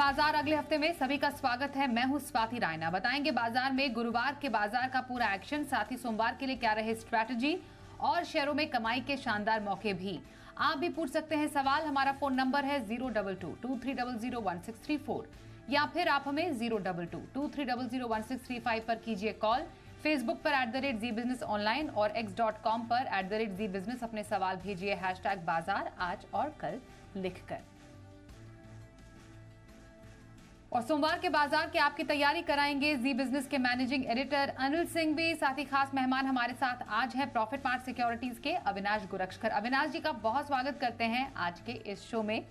बाजार अगले हफ्ते में सभी का स्वागत है। मैं हूं स्वाति रायना। बताएंगे बाजार में गुरुवार के बाजार का पूरा एक्शन, साथ ही सोमवार के लिए क्या रहे स्ट्रैटेजी और शेयरों में कमाई के शानदार मौके भी। आप भी पूछ सकते हैं सवाल। हमारा फोन नंबर है 02223001634 या फिर आप हमें 02223001635 पर कीजिए कॉल। फेसबुक पर @जी बिजनेस ऑनलाइन और x.com पर @जी बिजनेस अपने सवाल भेजिए #बाजार आज और कल लिखकर। और सोमवार के बाजार की आपकी तैयारी कराएंगे जी बिजनेस के मैनेजिंग एडिटर अनिल सिंह भी। साथ ही खास मेहमान हमारे साथ आज हैं प्रॉफिट मार्ट सिक्योरिटीज के अविनाश गुरक्षकर। अविनाश जी का बहुत स्वागत करते हैं आज के इस शो में।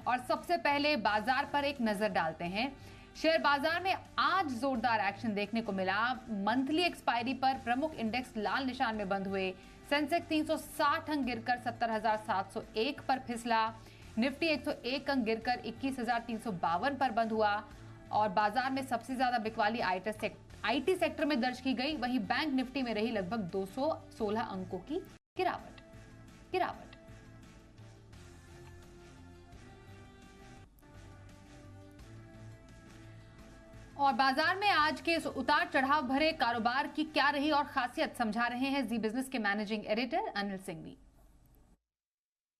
और सबसे पहले बाजार पर एक नजर डालते हैं। शेयर बाजार में आज जोरदार एक्शन देखने को मिला। मंथली एक्सपायरी पर प्रमुख इंडेक्स लाल निशान में बंद हुए। सेंसेक्स 360 अंक गिरकर 70,701 पर फिसला। निफ्टी 101 अंक गिरकर 21,352 पर बंद हुआ। और बाजार में सबसे ज्यादा बिकवाली आईटी सेक्टर में दर्ज की गई। वहीं बैंक निफ्टी में रही लगभग 216 अंकों की गिरावट। और बाजार में आज के उतार चढ़ाव भरे कारोबार की क्या रही और खासियत, समझा रहे हैं जी बिजनेस के मैनेजिंग एडिटर अनिल सिंह भी।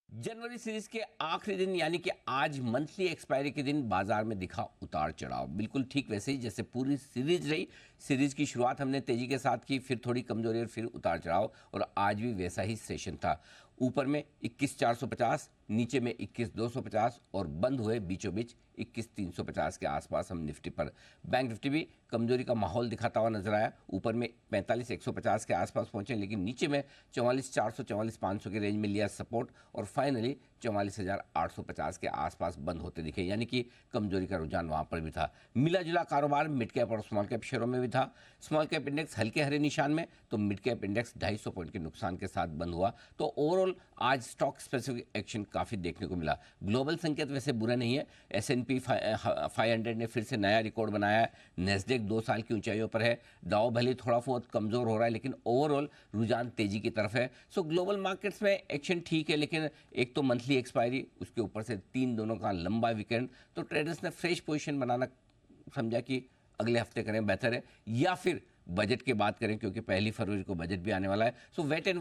जनवरी सीरीज के आखिरी दिन यानी कि आज मंथली एक्सपायरी के दिन बाजार में दिखा उतार चढ़ाव, बिल्कुल ठीक वैसे ही जैसे पूरी सीरीज रही। सीरीज की शुरुआत हमने तेजी के साथ की, फिर थोड़ी कमजोरी और फिर उतार चढ़ाव, और आज भी वैसा ही सेशन था। ऊपर में 21,450, नीचे में 21,250 और बंद हुए बीचों बीच 21,350 के आसपास हम निफ्टी पर। बैंक निफ्टी भी कमजोरी का माहौल दिखाता हुआ नजर आया। ऊपर में 45,150 के आसपास पहुंचे, लेकिन नीचे में 44,400 44,500 के रेंज में लिया सपोर्ट और फाइनली 44,850 के आसपास बंद होते दिखे, यानी कि कमजोरी का रुझान वहां पर भी था। मिला जुला कारोबार मिड कैप और स्मॉल कैप शेयरों में भी था। स्मॉल कैप इंडेक्स हल्के हरे निशान में, तो मिड कैप इंडेक्स 250 पॉइंट के नुकसान के साथ बंद हुआ। तो ओवरऑल आज स्टॉक स्पेसिफिक एक्शन काफी देखने को मिला। ग्लोबल संकेत वैसे बुरा नहीं है। S&P 500 ने फिर से नया रिकॉर्ड बनाया है। नेस्डेक 2 साल की ऊंचाइयों पर है। डाउ भले थोड़ा बहुत कमजोर हो रहा है, लेकिन ओवरऑल रुझान तेजी की तरफ है। सो ग्लोबल मार्केट्स में एक्शन ठीक है, लेकिन एक तो मंथली एक्सपायरी, उसके ऊपर से 3 दोनों का लंबा वीकेंड, तो ट्रेडर्स ने फ्रेश पोजीशन बनाना समझा कि अगले हफ्ते करें बेहतर है, या फिर बजट की बात करें क्योंकि 1 फरवरी को बजट भी आने वाला है। सो वेट एंड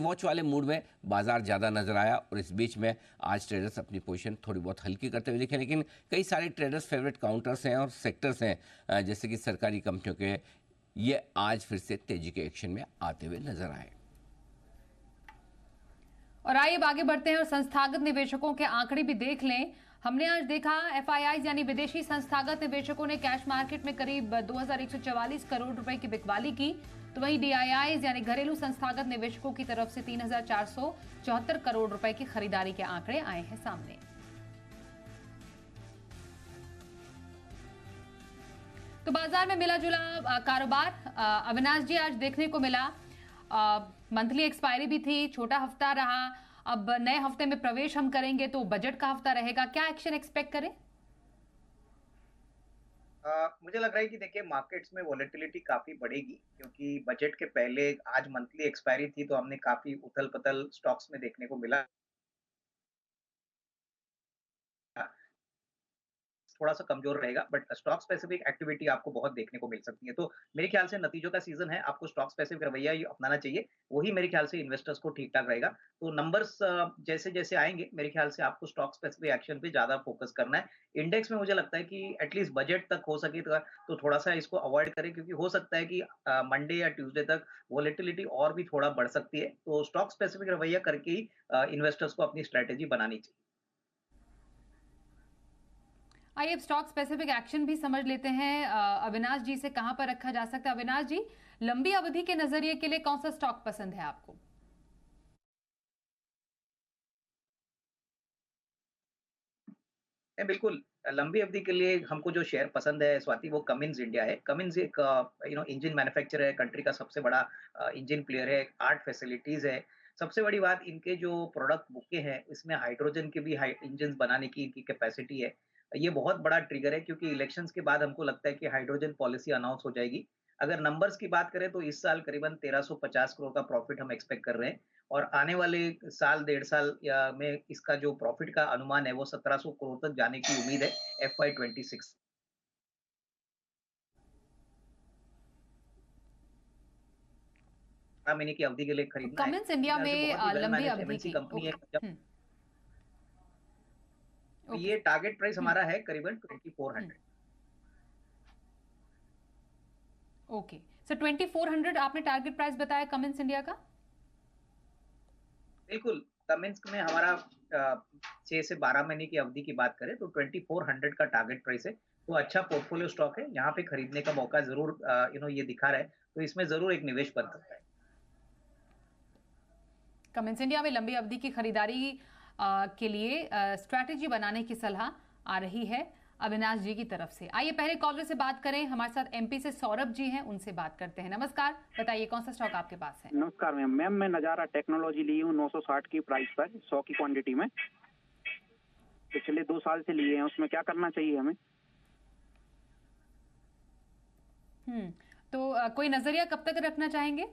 वॉच वाले मूड में बाजार ज़्यादा नजर आया। और इस बीच में आज ट्रेडर्स अपनी पोजीशन थोड़ी बहुत हल्की करते हुए दिखे, लेकिन कई सारे ट्रेडर्स फेवरेट काउंटर्स हैं और सेक्टर्स हैं जैसे कि सरकारी कंपनियों के, ये आज फिर से तेजी के एक्शन में आते हुए नजर आए। और आइए अब आगे बढ़ते हैं और संस्थागत निवेशकों के आंकड़े भी देख लें। हमने आज देखा FIIs यानी विदेशी संस्थागत निवेशकों ने कैश मार्केट में करीब 2,144 करोड़ रुपए की बिकवाली की। तो वहीं DIIs यानी घरेलू संस्थागत निवेशकों की तरफ से 3,474 करोड़ रुपए की खरीदारी के आंकड़े आए हैं सामने। तो बाजार में मिला जुला कारोबार अविनाश जी आज देखने को मिला। मंथली एक्सपायरी भी थी, छोटा हफ्ता रहा। अब नए हफ्ते में प्रवेश हम करेंगे तो बजट का हफ्ता रहेगा, क्या एक्शन एक्सपेक्ट करें? मुझे लग रहा है कि देखिए मार्केट्स में वॉलेटिलिटी काफी बढ़ेगी, क्योंकि बजट के पहले आज मंथली एक्सपायरी थी, तो हमने काफी उथल-पुथल स्टॉक्स में देखने को मिला। थोड़ा-सा कमज़ोर रहेगा, बट स्टॉक स्पेसिफिक एक्टिविटी आपको बहुत देखने को मिल सकती है। तो मेरे ख्याल से नतीजों का सीज़न है, आपको स्टॉक स्पेसिफिक रवैया ही अपनाना चाहिए। वही मेरे ख्याल से इन्वेस्टर्स को ठीक-ठाक रहेगा। तो नंबर्स जैसे-जैसे आएँगे, मेरे ख्याल से आपको स्टॉक स्पेसिफिक एक्शन पे ज़्यादा फोकस करना है। इंडेक्स में मुझे लगता है कि एटलीस्ट बजट तक हो सके तो थोड़ा-सा इसको अवॉइड करें, क्योंकि हो सकता है कि मंडे या ट्यूसडे तक वॉलेटिलिटी और भी थोड़ा बढ़ सकती है। तो स्टॉक स्पेसिफिक रवैया करके ही इन्वेस्टर्स को अपनी स्ट्रैटेजी बनानी चाहिए। आइए अब स्टॉक स्पेसिफिक एक्शन भी समझ लेते हैं। अविनाश जी से कहां पर रखा जा सकता है। अविनाश जी, लंबी अवधि के नजरिए के लिए कौन सा स्टॉक पसंद है आपको? बिल्कुल, लंबी अवधि के लिए हमको जो शेयर पसंद है स्वाति, वो कमिंस इंडिया है। कमिंस एक इंजन मैन्युफैक्चरर है, कंट्री का सबसे बड़ा इंजन प्लेयर है, 8 फैसिलिटीज़ है। सबसे बड़ी बात, इनके जो प्रोडक्ट बुके हैं, इसमें हाइड्रोजन के भी हाइ इंजन्स बनाने की इनकी कैपेसिटी है। ये बहुत बड़ा ट्रिगर है, क्योंकि इलेक्शंस के बाद हमको लगता है कि हाइड्रोजन पॉलिसी अनाउंस हो जाएगी। अगर नंबर्स की बात करें तो इस साल करीबन 1350 करोड़ का प्रॉफिट हम एक्सपेक्ट कर रहे हैं और आने वाले साल, डेढ़ साल या में इसका जो प्रॉफिट का अनुमान है वो 1700 करोड़ तक जाने की उम्मीद है FY 26। महीने की अवधि के लिए खरीदना है। कमिंस इंडिया मेरे ख्याल से में बहुत ही वेल लंबी मैनेज्ड अवधि एमएनसी की। कंपनी है। ओके। तो ओके ये सर। टारगेट प्राइस हमारा है करीबन 2400। ओके सर, 2400 आपने टारगेट प्राइस बताया कमिंस इंडिया का। बिल्कुल, कमिंस में हमारा 6 से 12 महीने की अवधि की बात करें तो 2400 का टारगेट प्राइस है। तो अच्छा पोर्टफोलियो स्टॉक है, यहाँ पे खरीदने का मौका ज़रूर ये दिखा रहा है, तो इसमें ज़रूर एक निवेश बन सकता है। कमिंस इंडिया में लंबी अवधि की खरीदारी के लिए स्ट्रैटेजी बनाने की सलाह आ रही है अविनाश जी की तरफ से। आइए पहले कॉलर से बात करें। हमारे साथ MP से सौरभ जी हैं, उनसे बात करते हैं। नमस्कार, बताइए कौन सा स्टॉक आपके पास है। नमस्कार मैम मैं नजारा टेक्नोलॉजी ली हूँ 960 की प्राइस पर 100 की क्वांटिटी में। पिछले 2 साल से लिए हैं, उसमें क्या करना चाहिए हमें? तो कोई नजरिया कब तक रखना चाहेंगे?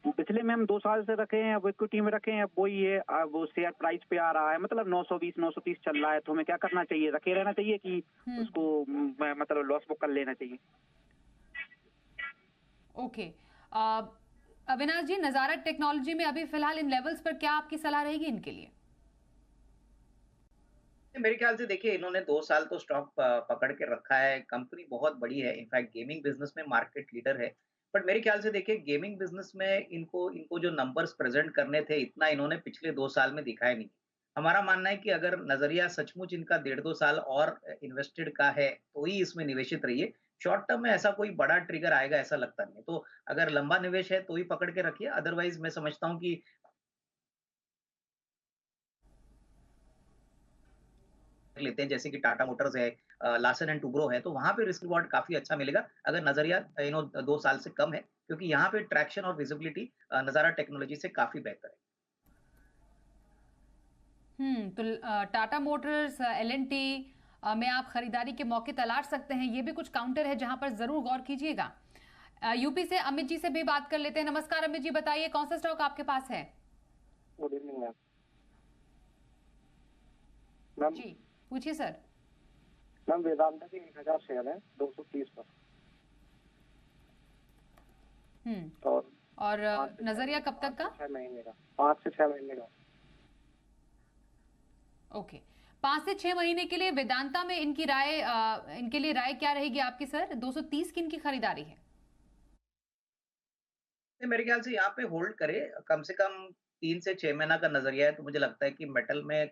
पिछले मैम 2 साल से रखे हैं, अब इक्विटी में रखे हैं, अब वही है, अब वो शेयर प्राइस पे आ रहा है, मतलब 920 930 चल रहा है, तो हमें क्या करना चाहिए? रखे रहना चाहिए कि उसको मतलब लॉस बुक कर लेना चाहिए? ओके, अविनाश जी, नजारा टेक्नोलॉजी में अभी फिलहाल इन लेवल्स पर क्या आपकी सलाह रहेगी इनके लिए? मेरे ख्याल से देखिए इन्होंने 2 साल तो स्टॉक पकड़ के रखा है, कंपनी बहुत बड़ी है, इनफैक्ट गेमिंग बिज़नेस में मार्केट लीडर है। बट मेरे ख्याल से देखिए गेमिंग बिज़नेस में इनको इनको जो नंबर्स प्रेज़ेंट करने थे, इतना इन्होंने पिछले 2 साल में दिखाया नहीं। हमारा मानना है कि अगर नज़रिया सचमुच इनका डेढ़ 2 साल और इन्वेस्टेड का है, तो ही इसमें निवेशित रहिए। शॉर्ट टर्म में ऐसा कोई बड़ा ट्रिगर आएगा ऐसा लगता नहीं है। तो अगर लंबा निवेश है तो ही पकड़ के रखिए, अदरवाइज़ मैं समझता हूँ कि लेते हैं जैसे कि टाटा मोटर्स है, लार्सन एंड टुब्रो है, तो वहाँ पे रिस्क रिवॉर्ड काफ़ी अच्छा मिलेगा अगर नज़रिया 2 साल से कम है, क्योंकि यहाँ पे ट्रैक्शन और विजिबिलिटी नज़ारा टेक्नोलॉजी से काफ़ी बेहतर है। तो टाटा मोटर्स, L&T में आप खरीदारी के मौके तलाश सकते हैं। ये भी कुछ काउंटर है जहां पर जरूर गौर कीजिएगा। यूपी से अमित जी से भी बात कर लेते हैं। नमस्कार अमित जी, बताइए कौन सा स्टॉक आपके पास है। Good evening ma'am. मैम जी पूछिए सर। मैम वेदांता के 1000 शेयर है 230 पर। और नजरिया कब तक का? 6 महीने का, 5 से 6 महीने का। ओके, 5 से 6 महीने के लिए वेदांता में इनकी राय, इनके लिए राय क्या रहेगी आपकी सर? 230 की इनकी खरीदारी है। मेरे ख्याल से यहाँ पे होल्ड करे, कम से कम 3 से 6 महीना का नज़रिया है, तो मुझे लगता है कि मेटल में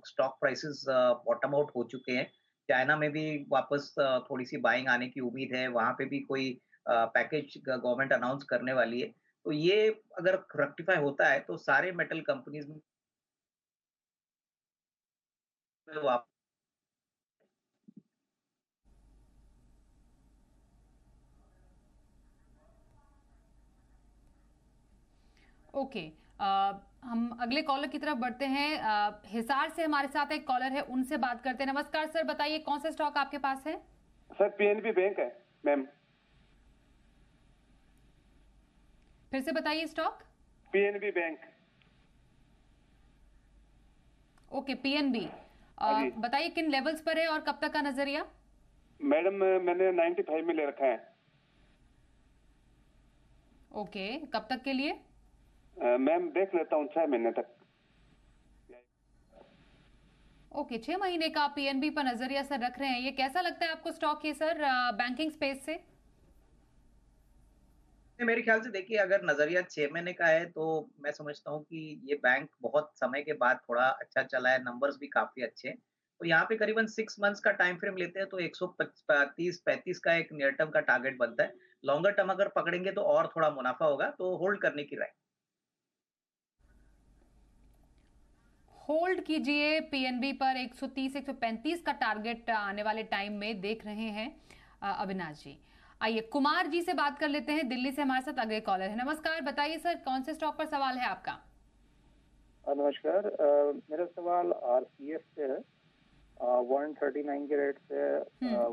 स्टॉक प्राइसेस बॉटम आउट हो चुके हैं। चाइना में भी वापस थोड़ी-सी बाइंग आने की उम्मीद है, वहाँ पे भी कोई पैकेज गवर्नमेंट अनाउंस करने वाली है। तो ये अगर रेक्टिफाई होता है, तो सारे मेटल कंपनीज़ में वाप ओके, हम अगले कॉलर की तरफ बढ़ते हैं। हिसार से हमारे साथ एक कॉलर है, उनसे बात करते हैं। नमस्कार सर, बताइए कौन सा स्टॉक आपके पास है। सर पीएनबी बैंक है मैम। फिर से बताइए stock. PNB bank. Okay, PNB। हाँ जी। बताइए किन लेवल्स पर है और कब तक का नजरिया। मैडम मैंने 95 में ले रखा है। ओके, कब तक के लिए? मैम देख लेता हूँ 6 महीने तक। ओके, 6 महीने का PNB पर नजरिया सर रख रहे हैं। ये कैसा लगता है आपको स्टॉक ये सर, बैंकिंग स्पेस से? मेरे ख्याल से देखिए अगर नज़रिया 6 महीने का है, तो मैं समझता हूँ कि ये बैंक बहुत समय के बाद थोड़ा अच्छा चला है, नंबर्स भी काफ़ी अच्छे हैं। तो यहाँ पे करीबन 6 मंथ्स का टाइम फ्रेम लेते हैं तो 130-35 का एक नियर टर्म का टारगेट बनता है। लॉन्गर टर्म अगर पकड़ेंगे तो और थोड़ा मुनाफ़ा होगा, तो होल्ड करने की राय। होल्ड कीजिए PNB पर। 130-135 का टारगेट आने वाले टाइम में देख रहे हैं अविनाश जी। आइए कुमार जी से बात कर लेते हैं, दिल्ली से हमारे साथ अगले कॉलर है। नमस्कार, बताइए सर कौन से स्टॉक पर सवाल है आपका। नमस्कार, मेरा सवाल आरसीएफ से है। 139 के रेट से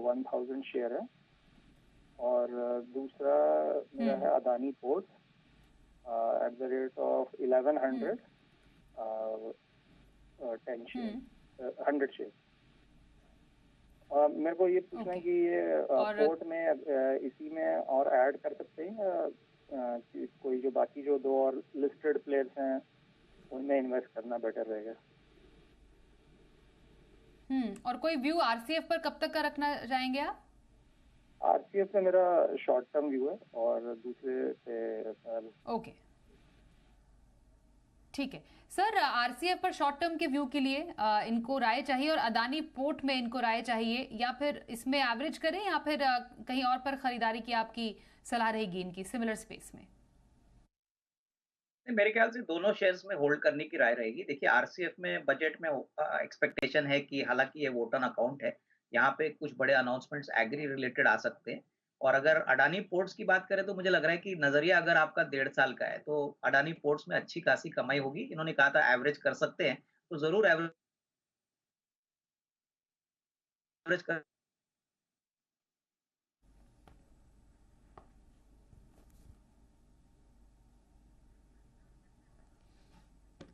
1000 शेयर है और दूसरा मेरा है Adani port at the rate of 1100 10 share 100 share. मेरे को ये पूछना है कि ये पोर्ट में इसी में और ऐड कर सकते हैं या कोई जो बाकी जो दो और लिस्टेड प्लेयर्स हैं उनमें इन्वेस्ट करना बेटर रहेगा? और कोई व्यू आरसीएफ पर कब तक का रखना चाहेंगे आप? आरसीएफ पे मेरा शॉर्ट टर्म व्यू है और दूसरे पे ओके, ठीक है सर। आरसीएफ पर शॉर्ट टर्म के व्यू के लिए इनको राय चाहिए और अदानी पोर्ट में इनको राय चाहिए, या फिर इसमें एवरेज करें या फिर कहीं और पर खरीदारी की आपकी सलाह रहेगी इनकी सिमिलर स्पेस में? मेरे ख्याल से दोनों शेयर्स में होल्ड करने की राय रहेगी। देखिए आरसीएफ में बजट में एक्सपेक्टेशन है कि हालांकि ये वोट ऑन अकाउंट है, यहाँ पे कुछ बड़े अनाउंसमेंट्स एग्री रिलेटेड आ सकते हैं। और अगर अडानी पोर्ट्स की बात करें तो मुझे लग रहा है कि नजरिया अगर आपका 1.5 साल का है तो अडानी पोर्ट्स में अच्छी खासी कमाई होगी। इन्होंने कहा था एवरेज कर सकते हैं, तो जरूर एवरेज कर।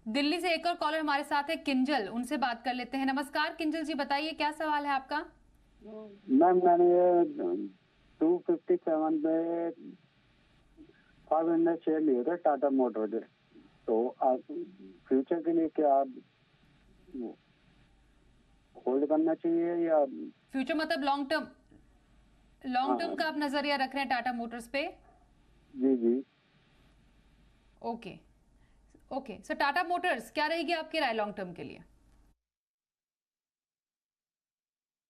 दिल्ली से एक और कॉलर हमारे साथ है, किंजल, उनसे बात कर लेते हैं। नमस्कार किंजल जी, बताइए क्या सवाल है आपका? मैम मैंने ये 257 पे 500 शेयर लिए थे टाटा मोटर के, तो आप फ्यूचर के लिए क्या होल्ड करना चाहिए या फ्यूचर मतलब लॉन्ग टर्म का आप नजरिया रख रहे हैं टाटा मोटर्स पे? जी जी। Okay okay sir, Tata Motors क्या रहेगी आपकी राय लॉन्ग टर्म के लिए?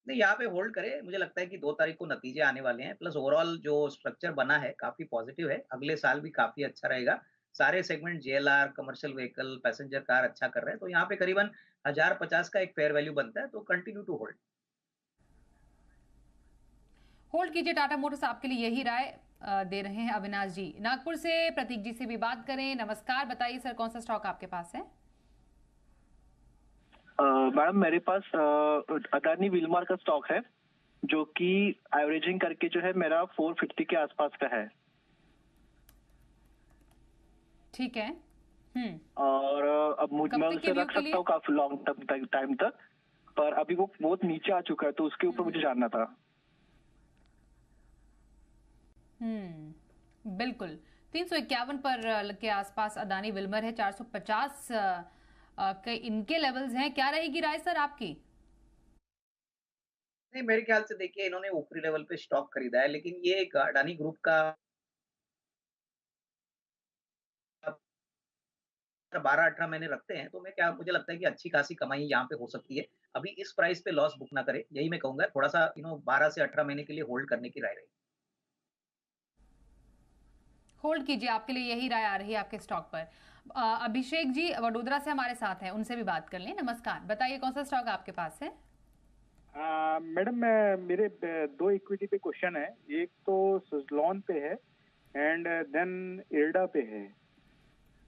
नहीं, यहाँ पे होल्ड करें। मुझे लगता है कि 2 तारीख को नतीजे आने वाले हैं, प्लस ओवरऑल जो स्ट्रक्चर बना है काफी पॉजिटिव है। अगले साल भी काफी अच्छा रहेगा। सारे segment JLR, commercial vehicle, passenger car अच्छा कर रहे हैं, तो यहाँ पे करीबन 1050 का एक फेयर वैल्यू बनता है, तो कंटिन्यू टू होल्ड कीजिए टाटा मोटर्स, आपके लिए यही राय दे रहे हैं अविनाश जी। नागपुर से प्रतीक जी से भी बात करें। नमस्कार, बताइए सर कौन सा स्टॉक आपके पास है? मैडम मेरे पास अदानी विल्मर का स्टॉक है जो कि एवरेजिंग करके जो है मेरा 450 के आसपास का है। ठीक है। और अब मैं उसे रख सकता हूँ काफी लॉन्ग टर्म टाइम तक, पर अभी वो बहुत नीचे आ चुका है, तो उसके ऊपर मुझे जानना था। बिल्कुल 351 पर के आसपास अदानी विल्मर है, 450 के इनके लेवल्स हैं। क्या रहेगी राय सर आपकी? नहीं, मेरे ख्याल से देखिए इन्होंने ऊपरी लेवल पे स्टॉक खरीदा है, लेकिन ये एक अडानी ग्रुप का 12-18 महीने रखते हैं, तो मुझे लगता है कि अच्छी खासी कमाई यहाँ पे हो सकती है। अभी इस प्राइस पे लॉस बुक ना करे, यही मैं कहूंगा। थोड़ा सा 12 से 18 महीने के लिए होल्ड करने की राय रहेगी। होल्ड कीजिए, आपके लिए यही राय आ रही है आपके स्टॉक पर। अभिषेक जी वडोदरा से हमारे साथ हैं, उनसे भी बात कर लें। नमस्कार, बताइए कौन सा स्टॉक आपके पास है? मैडम मेरे 2 इक्विटी पे क्वेश्चन है। एक तो सुजलॉन पे है एंड देन इल्डा पे है।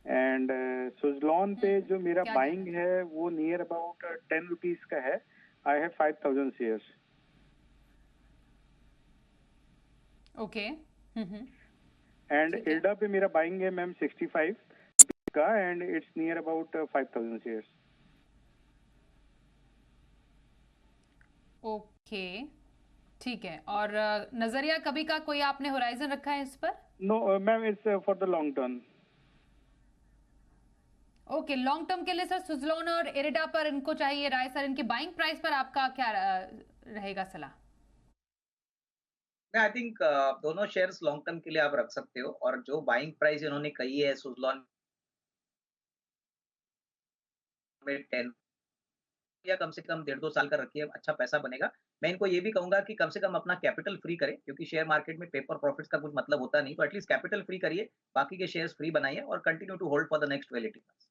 एंड सुजलॉन पे जो मेरा बाइंग है वो नियर अबाउट 10 रुपीज का है। I have 5000 shares. Okay. And इल्डा पे मेरा बाइंग है मैम 65 का and it's near about 5000 shares. Okay, ठीक है। और नजरिया कभी का कोई आपने होराइजन रखा है इस पर? No ma'am, it's for the long term. Okay, long term के लिए सर सुजलॉन और इरिडा पर इनको चाहिए राय। सर इनकी बाइंग प्राइस पर आपका क्या रहेगा सलाह? आई थिंक दोनों शेयर्स लॉन्ग टर्म के लिए आप रख सकते हो, और जो बाइंग प्राइस इन्होंने कही है सुजलॉन में 10 या कम से कम 1.5-2 साल का रखिए, अच्छा पैसा बनेगा। मैं इनको ये भी कहूंगा कि कम से कम अपना कैपिटल फ्री करें, क्योंकि शेयर मार्केट में पेपर प्रॉफिट्स का कुछ मतलब होता नहीं, तो एटलीस्ट कैपिटल फ्री करिए, बाकी के शेयर्स फ्री बनाइए और continue to hold for the next 12-18 months.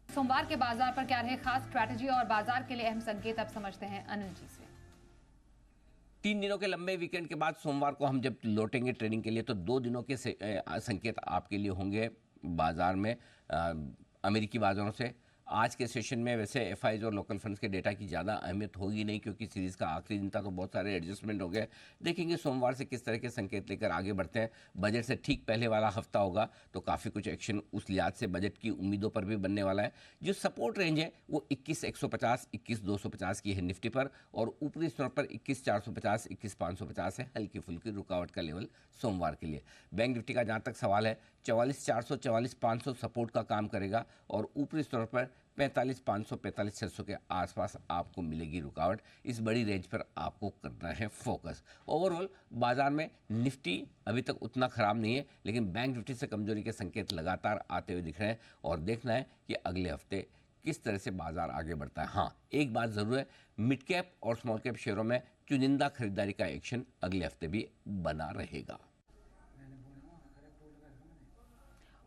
सोमवार के बाजार पर क्या रहे खास स्ट्रैटेजी और बाजार के लिए अहम संकेत, अब समझते हैं अनिल जी से। 3 दिनों के लंबे वीकेंड के बाद सोमवार को हम जब लौटेंगे ट्रेडिंग के लिए, तो 2 दिनों के संकेत आपके लिए होंगे बाजार में अमेरिकी बाजारों से। आज के सेशन में वैसे एफआईज और लोकल फंड्स के डेटा की ज़्यादा अहमियत होगी नहीं, क्योंकि सीरीज़ का आखिरी दिन था तो बहुत सारे एडजस्टमेंट हो गए। देखेंगे सोमवार से किस तरह के संकेत लेकर आगे बढ़ते हैं। बजट से ठीक पहले वाला हफ्ता होगा तो काफ़ी कुछ एक्शन उस लिहाज से बजट की उम्मीदों पर भी बनने वाला है। जो सपोर्ट रेंज है वो 21,150 21,250 की है निफ्टी पर, और ऊपरी स्तर पर 21,450 21,550 है। हल्की फुल्की रुकावट का लेवल सोमवार के लिए। बैंक निफ्टी का जहाँ तक सवाल है 44,400 44,500 सपोर्ट का काम करेगा, और ऊपरी स्तर पर 45,500 45,600 के आसपास आपको मिलेगी रुकावट। इस बड़ी रेंज पर आपको करना है फोकस। ओवरऑल बाजार में निफ्टी अभी तक उतना खराब नहीं है, लेकिन बैंक निफ्टी से कमजोरी के संकेत लगातार आते हुए दिख रहे हैं, और देखना है कि अगले हफ्ते किस तरह से बाजार आगे बढ़ता है। हाँ, एक बात ज़रूर है, मिड कैप और स्मॉल कैप शेयरों में चुनिंदा खरीदारी का एक्शन अगले हफ्ते भी बना रहेगा।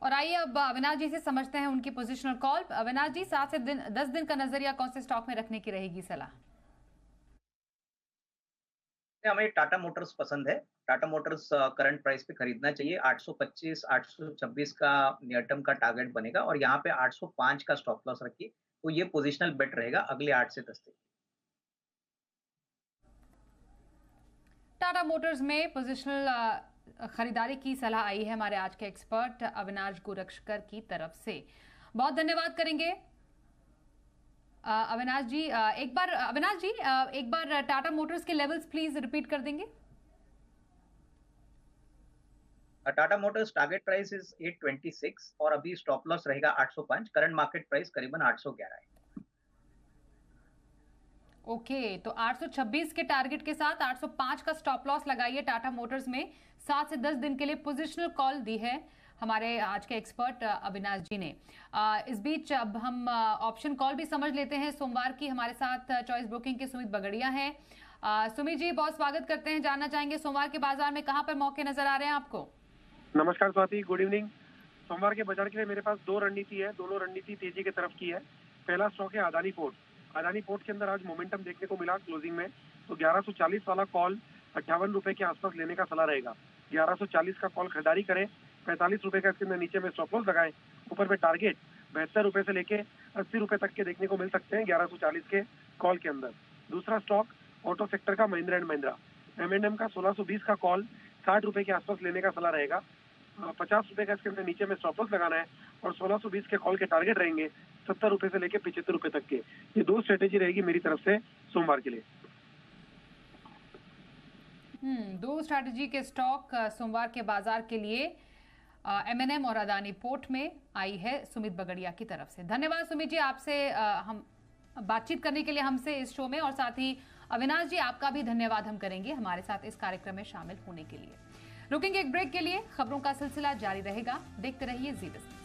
और आइए अब अविनाश जी से समझते हैं उनकी पोजिशनल कॉल। अविनाश जी, 7 से 10 दिन का नजरिया कौन से स्टॉक में रखने की रहेगी सलाह? हमें टाटा मोटर्स पसंद है। टाटा मोटर्स करंट प्राइस पे खरीदना चाहिए। 825 826 का नियर टर्म का टारगेट बनेगा, और यहाँ पे 805 का स्टॉप लॉस रखिए, तो ये पोजिशनल बेट रहेगा अगले 8 से 10 दिन। टाटा मोटर्स में पोजिशनल खरीदारी की सलाह आई है हमारे आज के एक्सपर्ट अविनाश गोरक्षकर की तरफ से। बहुत धन्यवाद करेंगे अविनाश जी। एक बार टाटा मोटर्स के लेवल्स प्लीज रिपीट कर देंगे। Tata Motors target price is 826 और अभी स्टॉप लॉस रहेगा 805। करंट मार्केट प्राइस करीबन 811 है। ओके, तो 826 के टारगेट के साथ 805 का स्टॉप लॉस लगाइए टाटा मोटर्स में। 7 से 10 दिन के लिए पोजिशनल कॉल दी है हमारे आज के एक्सपर्ट अविनाश जी ने। इस बीच अब हम ऑप्शन कॉल भी समझ लेते हैं सोमवार की। हमारे साथ चॉइस ब्रोकिंग के सुमित बगड़िया हैं। सुमित जी, बहुत स्वागत करते हैं। जानना चाहेंगे सोमवार के बाजार में कहां पर मौके नजर आ रहे हैं आपको? नमस्कार स्वाति, गुड इवनिंग। सोमवार के बाजार के लिए मेरे पास 2 रणनीति है। दोनों रणनीति तेजी की तरफ की है। पहला स्टॉक है अदानी पोर्ट। अदानी पोर्ट के अंदर आज मोमेंटम देखने को मिला क्लोजिंग में, तो 1140 वाला कॉल 58 रुपए के आसपास लेने का सलाह रहेगा। 1140 का कॉल खरीदारी करें, 45 रुपए का इसके अंदर नीचे में स्टॉप लॉस लगाएं। ऊपर में टारगेट 72 रुपए से लेके 80 रुपए तक के देखने को मिल सकते हैं 1140 के कॉल के अंदर। दूसरा स्टॉक ऑटो सेक्टर का महिंद्रा एंड महिंद्रा। M&M का 1620 का कॉल 60 रुपए के आसपास लेने का सलाह रहेगा। 50 रुपए का इसके अंदर नीचे में स्टॉप लॉस लगाना है, और 1620 के कॉल के टारगेट रहेंगे 70 रुपए से लेके 75 रुपए तक के। ये 2 स्ट्रेटेजी रहेगी मेरी तरफ से सोमवार के लिए। 2 स्ट्रैटेजी के स्टॉक सोमवार के बाजार के लिए M&M और अदानी पोर्ट में आई है सुमित बगड़िया की तरफ से। धन्यवाद सुमित जी, आपसे हम बातचीत करने के लिए हमसे इस शो में, और साथ ही अविनाश जी आपका भी धन्यवाद हम करेंगे हमारे साथ इस कार्यक्रम में शामिल होने के लिए। रुकेंगे एक ब्रेक के लिए, खबरों का सिलसिला जारी रहेगा। देखते रहिए जी बिजनेस।